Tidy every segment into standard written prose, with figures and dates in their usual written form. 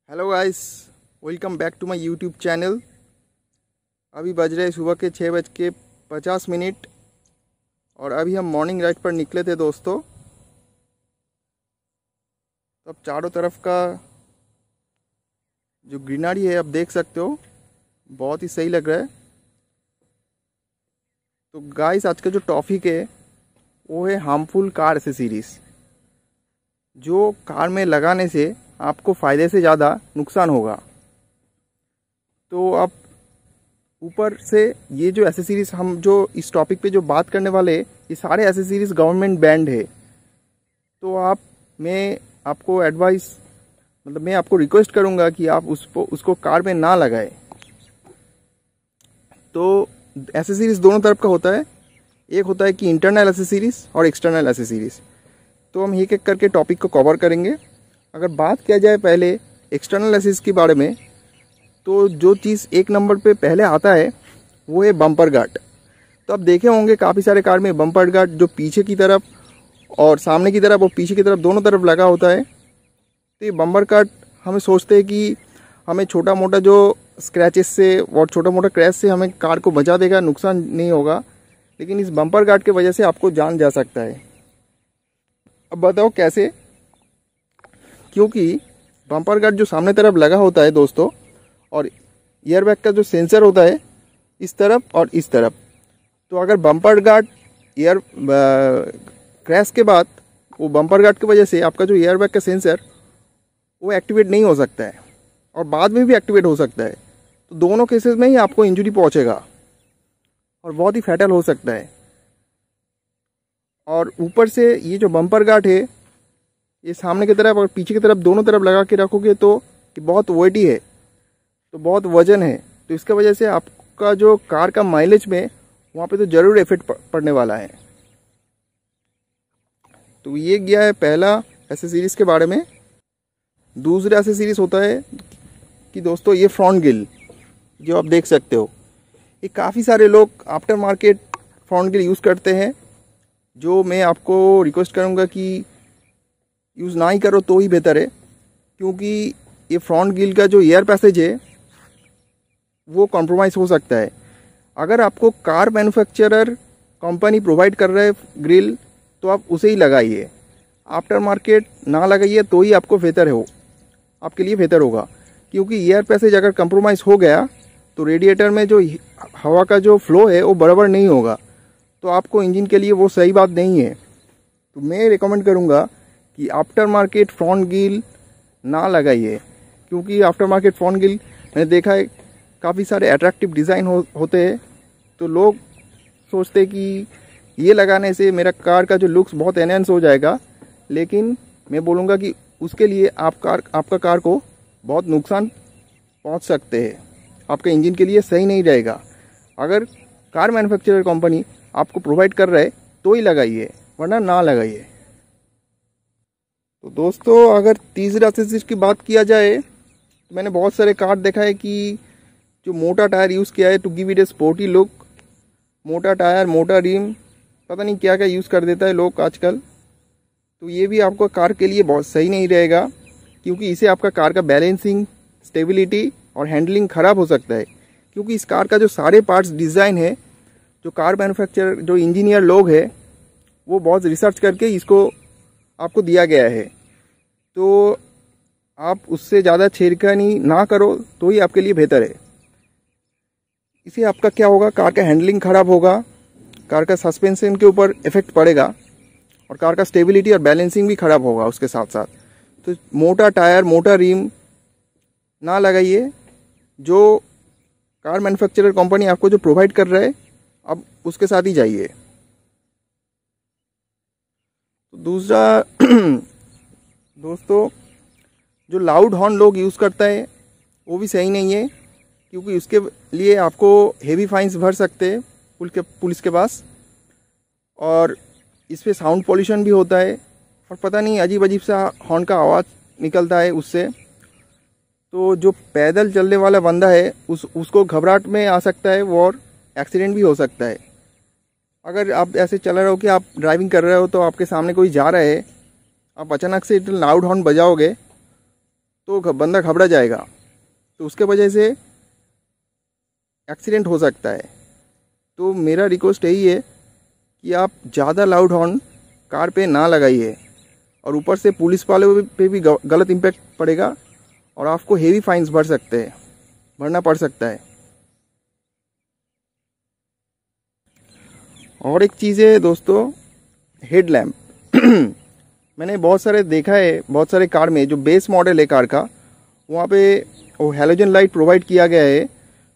Hello guys, welcome back to my YouTube channel. अभी बज रहे सुबह के 6:50 और अभी हम मॉर्निंग राइड पर निकले थे दोस्तों। अब चारों तरफ का जो ग्रीनरी है आप देख सकते हो, बहुत ही सही लग रहा है। तो गाइस, आज का जो टॉपिक है वो है हार्मफुल कार एक्सेसरीज, जो कार में लगाने से आपको फ़ायदे से ज़्यादा नुकसान होगा। तो आप ऊपर से ये जो एसेसरीज हम जो इस टॉपिक पे जो बात करने वाले, ये सारे एसेसरीज गवर्नमेंट बैंड है। तो मैं आपको रिक्वेस्ट करूंगा कि आप उसको कार में ना लगाए। तो एसेसरीज दोनों तरफ का होता है, एक होता है कि इंटरनल एसेसरीज और एक्सटर्नल एसेसरीज। तो हम एक एक करके टॉपिक को कवर करेंगे। अगर बात किया जाए पहले एक्सटर्नल एसेसरीज के बारे में, तो जो चीज़ एक नंबर पे पहले आता है वो है बम्पर गार्ड। तो आप देखे होंगे काफ़ी सारे कार में बम्पर गार्ड जो पीछे की तरफ और सामने की तरफ और पीछे की तरफ दोनों तरफ लगा होता है। तो ये बम्पर गार्ड हमें सोचते हैं कि हमें छोटा मोटा जो स्क्रैचेस से और छोटा मोटा क्रैश से हमें कार को बचा देगा, नुकसान नहीं होगा। लेकिन इस बम्पर गार्ड की वजह से आपको जान जा सकता है। अब बताओ कैसे? क्योंकि बम्पर गार्ड जो सामने तरफ लगा होता है दोस्तों, और एयरबैग का जो सेंसर होता है इस तरफ और इस तरफ। तो अगर बम्पर गार्ड क्रैश के बाद वो बम्पर गार्ड की वजह से आपका जो एयरबैग का सेंसर वो एक्टिवेट नहीं हो सकता है, और बाद में भी एक्टिवेट हो सकता है। तो दोनों केसेस में ही आपको इंजरी पहुंचेगा और बहुत ही फैटल हो सकता है। और ऊपर से ये जो बम्पर गार्ड है, ये सामने की तरफ और पीछे की तरफ दोनों तरफ लगा के रखोगे तो ये बहुत वेटी है, तो बहुत वजन है। तो इसके वजह से आपका जो कार का माइलेज में वहाँ पे तो ज़रूर इफेक्ट पड़ने वाला है। तो ये गया है पहला एसेसरीज के बारे में। दूसरा एसेसरीज होता है कि दोस्तों ये फ्रंट ग्रिल जो आप देख सकते हो, ये काफ़ी सारे लोग after market front grille use करते हैं, जो मैं आपको रिक्वेस्ट करूँगा कि यूज़ ना ही करो तो ही बेहतर है। क्योंकि ये फ्रंट ग्रिल का जो एयर पैसेज है वो कॉम्प्रोमाइज़ हो सकता है। अगर आपको कार मैन्युफैक्चरर कंपनी प्रोवाइड कर रहा है ग्रिल, तो आप उसे ही लगाइए, आफ्टर मार्केट ना लगाइए तो ही आपको आपके लिए बेहतर होगा। क्योंकि एयर पैसेज अगर कंप्रोमाइज़ हो गया तो रेडिएटर में जो हवा का जो फ्लो है वो बराबर नहीं होगा, तो आपको इंजन के लिए वो सही बात नहीं है। तो मैं रिकमेंड करूँगा कि आफ्टर मार्केट फ्रंट ग्रिल ना लगाइए। क्योंकि आफ्टर मार्केट फ्रंट ग्रिल मैंने देखा है काफ़ी सारे अट्रैक्टिव डिज़ाइन होते हैं, तो लोग सोचते हैं कि ये लगाने से मेरा कार का जो लुक्स बहुत एनहेंस हो जाएगा। लेकिन मैं बोलूँगा कि उसके लिए आपका कार को बहुत नुकसान पहुंच सकते हैं, आपके इंजन के लिए सही नहीं रहेगा। अगर कार मैन्युफैक्चरर कंपनी आपको प्रोवाइड कर रहा है तो ही लगाइए, वरना ना लगाइए। तो दोस्तों, अगर तीसरा एसेसरीज की बात किया जाए, तो मैंने बहुत सारे कार देखा है कि जो मोटा टायर यूज़ किया है to give it a sporty look. मोटा टायर, मोटा रिम, पता नहीं क्या क्या यूज़ कर देता है लोग आजकल। तो ये भी आपको कार के लिए बहुत सही नहीं रहेगा, क्योंकि इसे आपका कार का बैलेंसिंग, स्टेबिलिटी और हैंडलिंग ख़राब हो सकता है। क्योंकि इस कार का जो सारे पार्ट्स डिज़ाइन है, जो कार मैन्युफैक्चरर जो इंजीनियर लोग हैं वो बहुत रिसर्च करके इसको आपको दिया गया है। तो आप उससे ज़्यादा छेड़खानी ना करो तो ही आपके लिए बेहतर है। इसे आपका क्या होगा, कार का हैंडलिंग ख़राब होगा, कार का सस्पेंशन के ऊपर इफेक्ट पड़ेगा, और कार का स्टेबिलिटी और बैलेंसिंग भी ख़राब होगा उसके साथ साथ। तो मोटा टायर, मोटा रिम ना लगाइए। जो कार मैन्युफैक्चरर कंपनी आपको जो प्रोवाइड कर रहा है, अब उसके साथ ही जाइए। तो दूसरा दोस्तों, जो लाउड हॉर्न लोग यूज़ करता है वो भी सही नहीं है, क्योंकि उसके लिए आपको हेवी फाइन्स भर सकते हैं पुलिस के पास। और इस पे साउंड पोल्यूशन भी होता है, और पता नहीं अजीब अजीब सा हॉर्न का आवाज़ निकलता है उससे। तो जो पैदल चलने वाला बंदा है उसको घबराहट में आ सकता है और एक्सीडेंट भी हो सकता है। अगर आप ऐसे चल रहे हो कि आप ड्राइविंग कर रहे हो, तो आपके सामने कोई जा रहा है, आप अचानक से लाउड हॉर्न बजाओगे तो बंदा घबरा जाएगा, तो उसके वजह से एक्सीडेंट हो सकता है। तो मेरा रिक्वेस्ट यही है कि आप ज़्यादा लाउड हॉर्न कार पे ना लगाइए, और ऊपर से पुलिस वालों पे भी गलत इम्पैक्ट पड़ेगा और आपको हेवी फाइन्स भरना पड़ सकता है। और एक चीज़ है दोस्तों, हेडलैम्प। मैंने बहुत सारे देखा है, बहुत सारे कार में जो बेस मॉडल है कार का, वहाँ पे वो हैलोजन लाइट प्रोवाइड किया गया है,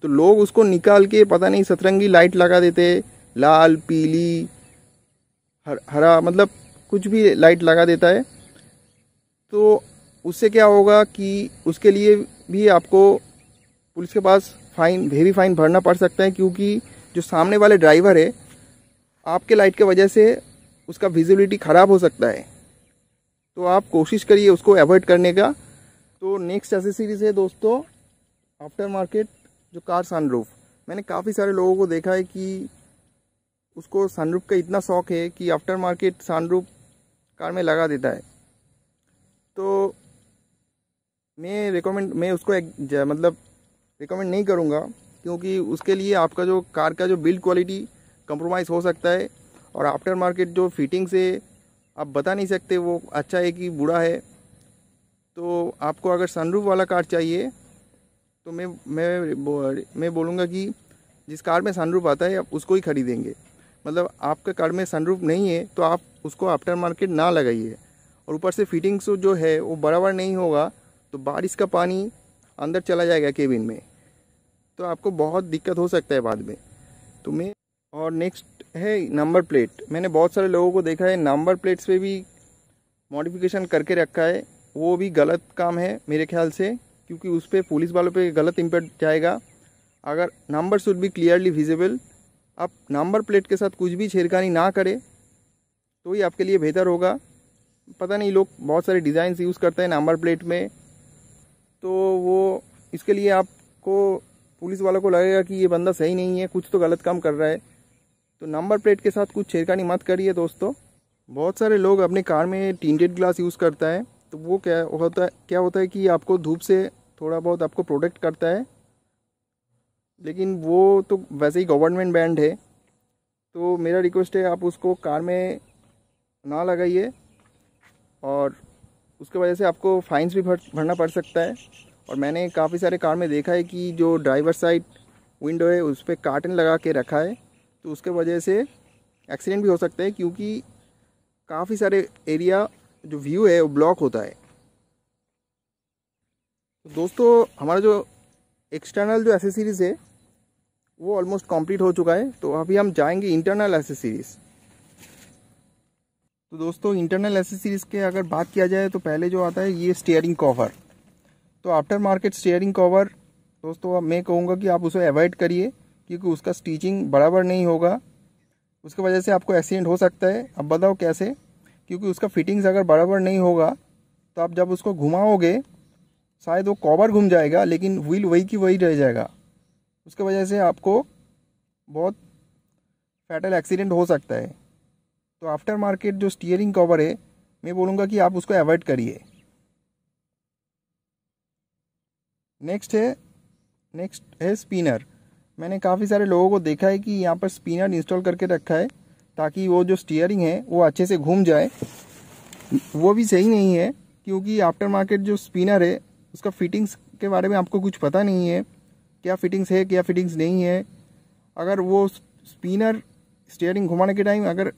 तो लोग उसको निकाल के पता नहीं सतरंगी लाइट लगा देते, लाल पीली हरा, मतलब कुछ भी लाइट लगा देता है। तो उससे क्या होगा कि उसके लिए भी आपको पुलिस के पास हेवी फाइन भरना पड़ सकता है, क्योंकि जो सामने वाले ड्राइवर है, आपके लाइट के वजह से उसका विजिबिलिटी ख़राब हो सकता है। तो आप कोशिश करिए उसको अवॉइड करने का। तो नेक्स्ट एसेसरीज है दोस्तों, आफ्टर मार्केट जो कार सनरूफ। मैंने काफ़ी सारे लोगों को देखा है कि उसको सनरूफ का इतना शौक है कि आफ्टर मार्केट सनरूफ कार में लगा देता है। तो मैं उसको रिकमेंड नहीं करूँगा, क्योंकि उसके लिए आपका जो कार का जो बिल्ड क्वालिटी कंप्रोमाइज़ हो सकता है, और आफ्टर मार्केट जो फिटिंग से आप बता नहीं सकते वो अच्छा है कि बुरा है। तो आपको अगर सनरूफ वाला कार चाहिए तो मैं बोलूँगा कि जिस कार में सनरूफ आता है आप उसको ही खरीदेंगे। मतलब आपके कार में सनरूफ नहीं है तो आप उसको आफ्टर मार्केट ना लगाइए, और ऊपर से फिटिंग्स जो है वो बराबर नहीं होगा तो बारिश का पानी अंदर चला जाएगा केबिन में, तो आपको बहुत दिक्कत हो सकता है बाद में। और नेक्स्ट है नंबर प्लेट। मैंने बहुत सारे लोगों को देखा है नंबर प्लेट्स पे भी मॉडिफिकेशन करके रखा है, वो भी गलत काम है मेरे ख्याल से, क्योंकि उस पर पुलिस वालों पे गलत इम्पैक्ट जाएगा। अगर number should be clearly visible, आप नंबर प्लेट के साथ कुछ भी छेड़खानी ना करें तो ही आपके लिए बेहतर होगा। पता नहीं लोग बहुत सारे डिज़ाइंस यूज़ करते हैं नंबर प्लेट में, तो वो इसके लिए आपको पुलिस वालों को लगेगा कि ये बंदा सही नहीं है, कुछ तो गलत काम कर रहा है। तो नंबर प्लेट के साथ कुछ छेड़खानी मत करिए दोस्तों। बहुत सारे लोग अपने कार में टिंटेड ग्लास यूज़ करता है, तो वो क्या होता है कि आपको धूप से थोड़ा बहुत आपको प्रोटेक्ट करता है, लेकिन वो तो वैसे ही गवर्नमेंट बैंड है। तो मेरा रिक्वेस्ट है आप उसको कार में ना लगाइए, और उसके वजह से आपको फाइन्स भी भरना पड़ सकता है। और मैंने काफ़ी सारे कार में देखा है कि जो ड्राइवर साइड विंडो है उस पर कार्टन लगा के रखा है, तो उसके वजह से एक्सीडेंट भी हो सकता है, क्योंकि काफ़ी सारे एरिया जो व्यू है वो ब्लॉक होता है। तो दोस्तों हमारा जो एक्सटर्नल जो एसेसरीज है वो ऑलमोस्ट कंप्लीट हो चुका है, तो अभी हम जाएंगे इंटरनल एसेसरीज। तो दोस्तों इंटरनल एसेसरीज के अगर बात किया जाए तो पहले जो आता है ये स्टीयरिंग कवर। तो आफ्टर मार्केट स्टीयरिंग कवर दोस्तों मैं कहूँगा कि आप उसे अवॉइड करिए, क्योंकि उसका स्टिचिंग बराबर नहीं होगा, उसकी वजह से आपको एक्सीडेंट हो सकता है। अब बताओ कैसे, क्योंकि उसका फिटिंग्स अगर बराबर नहीं होगा तो आप जब उसको घुमाओगे शायद वो कवर घूम जाएगा, लेकिन व्हील वही की वही रह जाएगा। उसकी वजह से आपको बहुत फैटल एक्सीडेंट हो सकता है। तो आफ्टर मार्केट जो स्टीयरिंग कवर है मैं बोलूँगा कि आप उसको अवॉइड करिए। नेक्स्ट है स्पिनर। मैंने काफ़ी सारे लोगों को देखा है कि यहाँ पर स्पिनर इंस्टॉल करके रखा है ताकि वो जो स्टीयरिंग है वो अच्छे से घूम जाए। वो भी सही नहीं है, क्योंकि आफ्टर मार्केट जो स्पिनर है उसका फिटिंग्स के बारे में आपको कुछ पता नहीं है, क्या फिटिंग्स है क्या फिटिंग्स नहीं है। अगर वो स्पिनर स्टीयरिंग घुमाने के टाइम अगर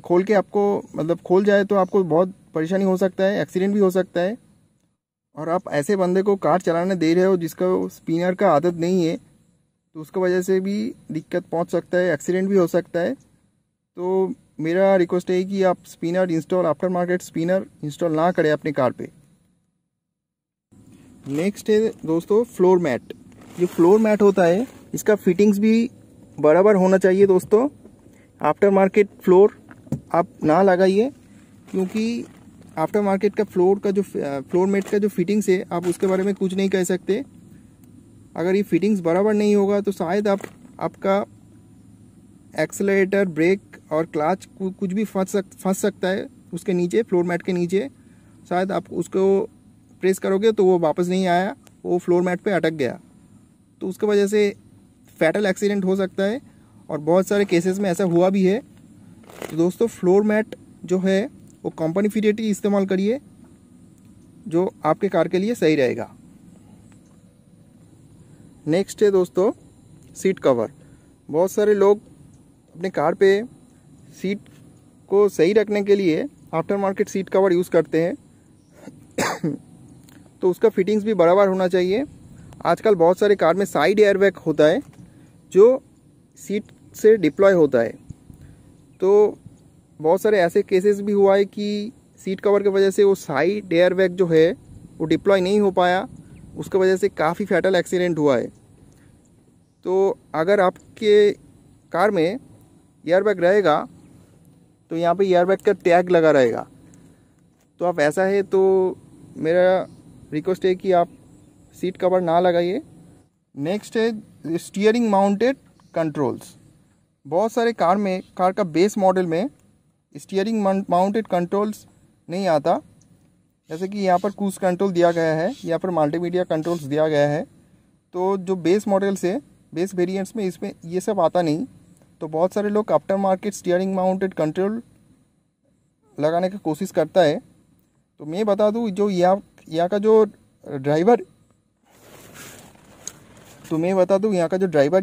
खोल के आपको खोल जाए तो आपको बहुत परेशानी हो सकता है, एक्सीडेंट भी हो सकता है। और आप ऐसे बंदे को कार चलाने दे रहे हो जिसका स्पिनर का आदत नहीं है, तो उसकी वजह से भी दिक्कत पहुंच सकता है, एक्सीडेंट भी हो सकता है। तो मेरा रिक्वेस्ट है कि आप spinner install after market spinner install ना करें अपने कार पे। नेक्स्ट है दोस्तों फ्लोर मैट। ये फ्लोर मैट होता है इसका फिटिंग्स भी बराबर होना चाहिए दोस्तों। आफ्टर मार्केट फ्लोर आप ना लगाइए, क्योंकि आफ्टर मार्केट का फ्लोर मैट का जो फिटिंग्स है आप उसके बारे में कुछ नहीं कह सकते। अगर ये फिटिंग्स बराबर नहीं होगा तो शायद आपका एक्सेलरेटर, ब्रेक और क्लच कुछ भी फंस सकता है उसके नीचे, फ्लोर मैट के नीचे। शायद आप उसको प्रेस करोगे तो वो वापस नहीं आया, वो फ्लोर मैट पे अटक गया, तो उसकी वजह से फैटल एक्सीडेंट हो सकता है और बहुत सारे केसेस में ऐसा हुआ भी है। तो दोस्तों फ्लोर मैट जो है वो कंपनी फिटेड ही इस्तेमाल करिए, जो आपके कार के लिए सही रहेगा। नेक्स्ट है दोस्तों सीट कवर। बहुत सारे लोग अपने कार पे सीट को सही रखने के लिए after market seat cover use करते हैं तो उसका फिटिंग्स भी बराबर होना चाहिए। आजकल बहुत सारे कार में साइड एयरबैग होता है जो सीट से डिप्लॉय होता है, तो बहुत सारे ऐसे केसेस भी हुआ है कि सीट कवर की वजह से वो साइड एयरबैग जो है वो डिप्लॉय नहीं हो पाया, उसकी वजह से काफ़ी फैटल एक्सीडेंट हुआ है। तो अगर आपके कार में एयरबैग रहेगा तो यहाँ पे एयरबैग का टैग लगा रहेगा, तो आप ऐसा है तो मेरा रिक्वेस्ट है कि आप सीट कवर ना लगाइए। नेक्स्ट है स्टीयरिंग माउंटेड कंट्रोल्स। बहुत सारे कार का बेस मॉडल में स्टीयरिंग माउंटेड कंट्रोल्स नहीं आता, जैसे कि यहाँ पर क्रूज कंट्रोल दिया गया है, यहाँ पर मल्टीमीडिया कंट्रोल्स दिया गया है। तो जो बेस मॉडल से बेस वेरिएंट्स में इसमें ये सब आता नहीं, तो बहुत सारे लोग after market steering mounted control लगाने की कोशिश करता है। तो मैं बता दूँ जो यहाँ का जो ड्राइवर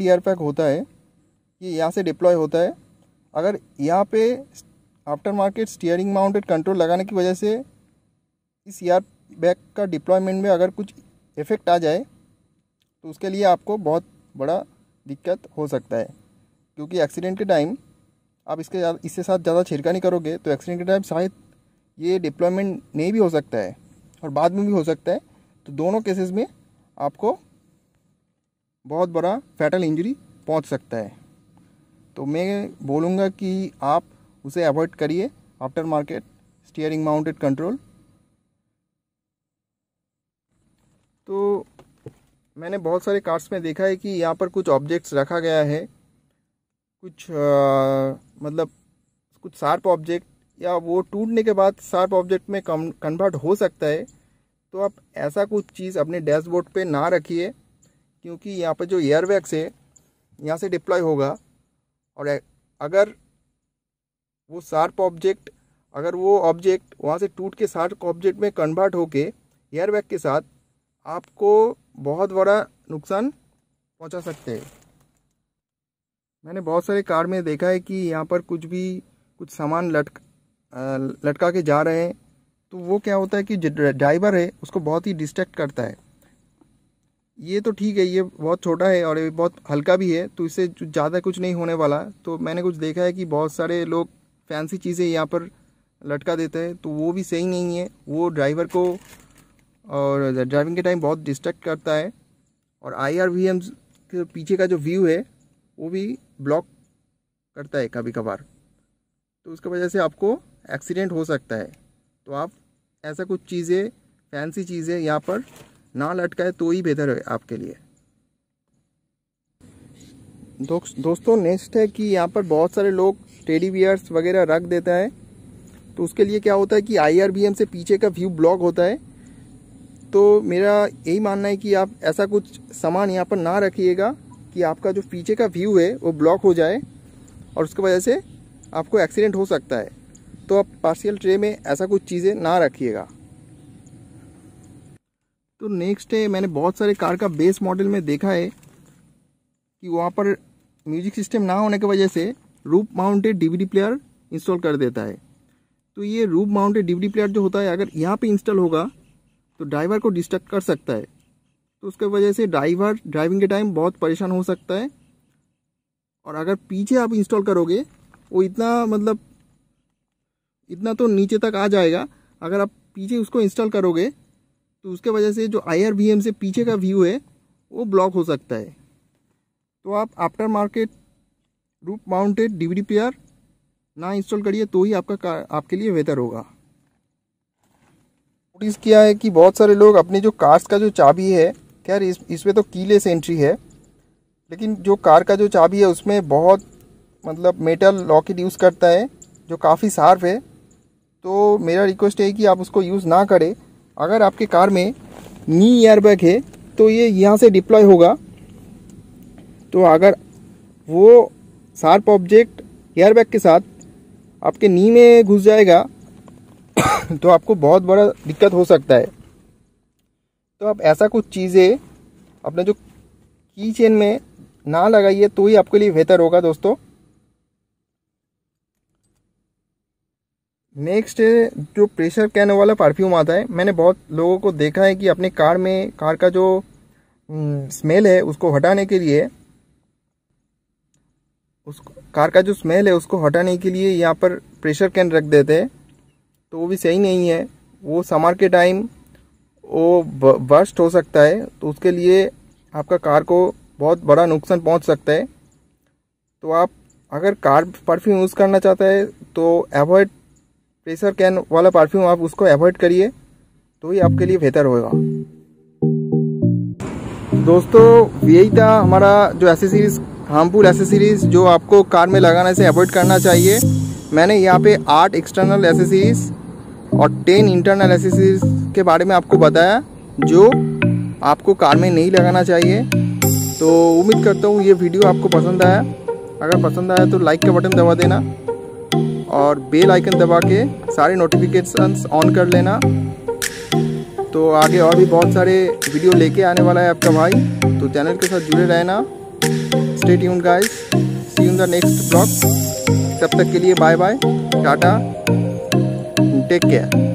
एयरबैग होता है ये यहाँ से डिप्लॉय होता है। अगर यहाँ पे after market steering mounted control लगाने की वजह से इस एयरबैग का डिप्लॉयमेंट में अगर कुछ इफ़ेक्ट आ जाए तो उसके लिए आपको बहुत बड़ा दिक्कत हो सकता है, क्योंकि एक्सीडेंट के टाइम आप इससे साथ ज़्यादा छिड़कानी करोगे तो एक्सीडेंट के टाइम शायद ये डिप्लॉयमेंट नहीं भी हो सकता है और बाद में भी हो सकता है। तो दोनों केसेस में आपको बहुत बड़ा फैटल इंजरी पहुंच सकता है। तो मैं बोलूँगा कि आप उसे अवॉइड करिए after market steering mounted control. तो मैंने बहुत सारे कार्स में देखा है कि यहाँ पर कुछ ऑब्जेक्ट्स रखा गया है, कुछ मतलब कुछ शार्प ऑब्जेक्ट या वो टूटने के बाद शार्प ऑब्जेक्ट में कन्वर्ट हो सकता है। तो आप ऐसा कुछ चीज़ अपने डैशबोर्ड पे ना रखिए, क्योंकि यहाँ पर जो एयरबैग से यहाँ से डिप्लॉय होगा और अगर वो शार्प ऑब्जेक्ट वहाँ से टूट के शार्प ऑब्जेक्ट में कन्वर्ट होके एयरबैग के साथ आपको बहुत बड़ा नुकसान पहुँचा सकते हैं। मैंने बहुत सारे कार में देखा है कि यहाँ पर कुछ सामान लटका के जा रहे हैं, तो वो क्या होता है कि ड्राइवर है उसको बहुत ही डिस्ट्रैक्ट करता है। ये तो ठीक है, ये बहुत छोटा है और ये बहुत हल्का भी है, तो इससे ज़्यादा कुछ नहीं होने वाला। तो मैंने कुछ देखा है कि बहुत सारे लोग फैंसी चीज़ें यहाँ पर लटका देते हैं, तो वो भी सही नहीं है। वो ड्राइवर को और ड्राइविंग के टाइम बहुत डिस्ट्रैक्ट करता है और IRVM के पीछे का जो व्यू है वो भी ब्लॉक करता है कभी कभार, तो उसकी वजह से आपको एक्सीडेंट हो सकता है। तो आप ऐसा कुछ चीज़ें फैंसी चीज़ें यहाँ पर ना लटकाए तो ही बेहतर है आपके लिए। दोस्तों नेक्स्ट है कि यहाँ पर बहुत सारे लोग टेडी बियर्स वगैरह रख देता है, तो उसके लिए क्या होता है कि IRVM से पीछे का व्यू ब्लॉक होता है। तो मेरा यही मानना है कि आप ऐसा कुछ सामान यहाँ पर ना रखिएगा कि आपका जो पीछे का व्यू है वो ब्लॉक हो जाए और उसकी वजह से आपको एक्सीडेंट हो सकता है। तो आप पार्शियल ट्रे में ऐसा कुछ चीज़ें ना रखिएगा। तो नेक्स्ट है, मैंने बहुत सारे कार का बेस मॉडल में देखा है कि वहाँ पर म्यूजिक सिस्टम ना होने की वजह से roof mounted DVD player install कर देता है। तो ये रूफ माउंटेड DVD प्लेयर जो होता है अगर यहाँ पे इंस्टॉल होगा तो ड्राइवर को डिस्ट्रैक्ट कर सकता है, तो उसकी वजह से ड्राइवर ड्राइविंग के टाइम बहुत परेशान हो सकता है। और अगर पीछे आप इंस्टॉल करोगे वो इतना तो नीचे तक आ जाएगा, अगर आप पीछे उसको इंस्टॉल करोगे तो उसके वजह से जो IRVM से पीछे का व्यू है वो ब्लॉक हो सकता है। तो आप after market roof mounted DVD player ना इंस्टॉल करिए तो ही आपके लिए बेहतर होगा। नोटिस किया है कि बहुत सारे लोग अपने जो कार्स का जो चाबी है, खैर इसमें तो कीलेस एंट्री है, लेकिन जो कार का जो चाबी है उसमें बहुत मेटल लॉकेट यूज़ करता है जो काफ़ी शार्प है। तो मेरा रिक्वेस्ट है कि आप उसको यूज़ ना करें। अगर आपके कार में नी एयरबैग है तो ये यहाँ से डिप्लॉय होगा, तो अगर वो शार्प ऑब्जेक्ट एयरबैग के साथ आपके नी में घुस जाएगा तो आपको बहुत बड़ा दिक्कत हो सकता है। तो आप ऐसा कुछ चीज़ें अपने जो की चेन में ना लगाइए तो ही आपके लिए बेहतर होगा दोस्तों। नेक्स्ट जो प्रेशर कैन वाला परफ्यूम आता है, मैंने बहुत लोगों को देखा है कि अपने कार का जो स्मेल है उसको हटाने के लिए, यहाँ पर प्रेशर कैन रख देते हैं, तो वो भी सही नहीं है। वो समर के टाइम वो बर्स्ट हो सकता है, तो उसके लिए आपका कार को बहुत बड़ा नुकसान पहुंच सकता है। तो आप अगर कार परफ्यूम यूज़ करना चाहते हैं तो अवॉइड प्रेशर कैन वाला परफ्यूम, आप उसको अवॉइड करिए तो ही आपके लिए बेहतर होगा। दोस्तों यही था हमारा जो एसेसरीज, हार्मफुल एसेसरीज जो आपको कार में लगाने से अवॉइड करना चाहिए। मैंने यहाँ पे 8 एक्सटर्नल एसेसरीज और 10 इंटरनल एसेसरीज के बारे में आपको बताया जो आपको कार में नहीं लगाना चाहिए। तो उम्मीद करता हूँ ये वीडियो आपको पसंद आया। अगर पसंद आया तो लाइक का बटन दबा देना और बेल आइकन दबा के सारे नोटिफिकेशंस ऑन कर लेना। तो आगे और भी बहुत सारे वीडियो लेके आने वाला है आपका भाई, तो चैनल के साथ जुड़े रहना। Stay tuned guys, see you in the next blog. तब तक के लिए bye bye, tata, take care.